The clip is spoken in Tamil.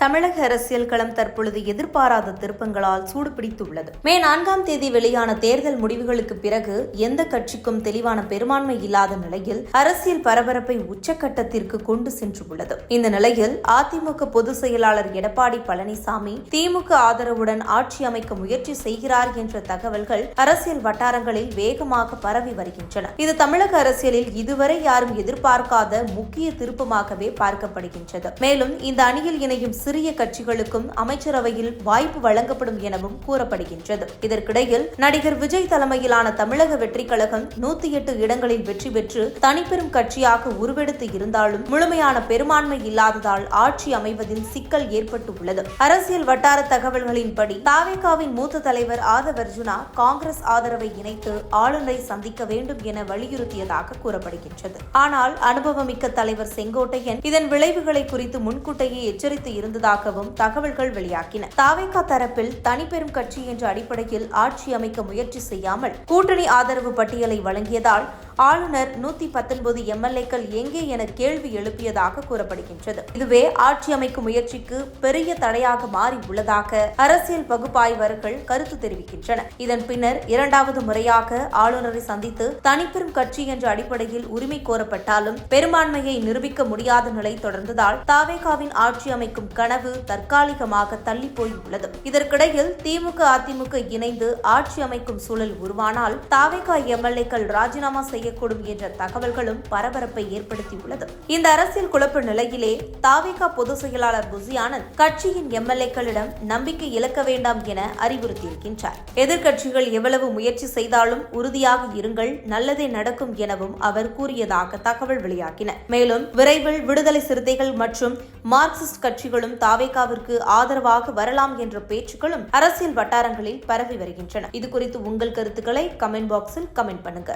தமிழக அரசியல் களம் தற்பொழுது எதிர்பாராத திருப்பங்களால் சூடுபிடித்துள்ளது. மே 4ஆம் தேதி வெளியான தேர்தல் முடிவுகளுக்கு பிறகு எந்த கட்சிக்கும் தெளிவான பெரும்பான்மை இல்லாத நிலையில் அரசியல் பரபரப்பை உச்சக்கட்டத்திற்கு கொண்டு சென்றுள்ளது. இந்த நிலையில் அதிமுக பொதுச் செயலாளர் எடப்பாடி பழனிசாமி திமுக ஆதரவுடன் ஆட்சி அமைக்க முயற்சி செய்கிறார் என்ற தகவல்கள் அரசியல் வட்டாரங்களில் வேகமாக பரவி வருகின்றன. இது தமிழக அரசியலில் இதுவரை யாரும் எதிர்பார்க்காத முக்கிய திருப்பமாகவே பார்க்கப்படுகின்றது. மேலும் இந்த அணியில் இணையும் சிறிய கட்சிகளுக்கும் அமைச்சரவையில் வாய்ப்பு வழங்கப்படும் எனவும் கூறப்படுகின்றது. இதற்கிடையில் நடிகர் விஜய் தலைமையிலான தமிழக வெற்றி கழகம் 108 இடங்களில் வெற்றி பெற்று தனிப்பெரும் கட்சியாக உருவெடுத்து இருந்தாலும் முழுமையான பெரும்பான்மை இல்லாததால் ஆட்சி அமைவதில் சிக்கல் ஏற்பட்டுள்ளது. அரசியல் வட்டார தகவல்களின்படி தாவேகாவின் மூத்த தலைவர் ஆதவ் அர்ஜுனா காங்கிரஸ் ஆதரவை இணைத்து ஆளுநரை சந்திக்க வேண்டும் என வலியுறுத்தியதாக கூறப்படுகின்றது. ஆனால் அனுபவமிக்க தலைவர் செங்கோட்டையன் இதன் விளைவுகளை குறித்து முன்கூட்டியே எச்சரித்து இருந்ததாகவும் தகவல்கள் வெளியாகின. தாவேகா தரப்பில் தனிப்பெரும் கட்சி என்ற அடிப்படையில் ஆட்சி அமைக்க முயற்சி செய்யாமல் கூட்டணி ஆதரவு பட்டியலை வழங்கியதால் ஆளுநர் 119 எம்எல்ஏக்கள் எங்கே என கேள்வி எழுப்பியதாக கூறப்படுகின்றது. இதுவே ஆட்சி அமைக்கும் முயற்சிக்கு பெரிய தடையாக மாறி உள்ளதாக அரசியல் பகுப்பாய்வர்கள் கருத்து தெரிவிக்கின்றனர். இதன் பின்னர் இரண்டாவது முறையாக ஆளுநரை சந்தித்து தனிப்பெரும் கட்சி என்ற அடிப்படையில் உரிமை கோரப்பட்டாலும் பெரும்பான்மையை நிரூபிக்க முடியாத நிலை தொடர்ந்ததால் தாவேகாவின் ஆட்சி அமைக்கும் கனவு தற்காலிகமாக தள்ளி போயுள்ளது. இதற்கிடையில் திமுக அதிமுக இணைந்து ஆட்சி அமைக்கும் சூழல் உருவானால் தாவேகா எம்எல்ஏக்கள் ராஜினாமா செய்யக்கூடும் என்ற தகவல்களும் பரபரப்பை ஏற்படுத்தியுள்ளது. இந்த அரசியல் குழப்ப நிலையிலே தாவேகா பொதுச் செயலாளர் புசி ஆனந்த் கட்சியின் எம்எல்ஏக்களிடம் நம்பிக்கை இழக்க வேண்டாம் என அறிவுறுத்தியிருக்கின்றார். எதிர்க்கட்சிகள் எவ்வளவு முயற்சி செய்தாலும் உறுதியாக இருங்கள், நல்லதே நடக்கும் எனவும் அவர் கூறியதாக தகவல் வெளியாகின. மேலும் விரைவில் விடுதலை சிறுத்தைகள் மற்றும் மார்க்சிஸ்ட் கட்சிகளும் தாவேகாவிற்கு ஆதரவாக வரலாம் என்ற பேச்சுக்களும் அரசியல் வட்டாரங்களில் பரவி வருகின்றன. இது குறித்து உங்கள் கருத்துக்களை கமெண்ட் பாக்ஸில் கமெண்ட் பண்ணுங்க.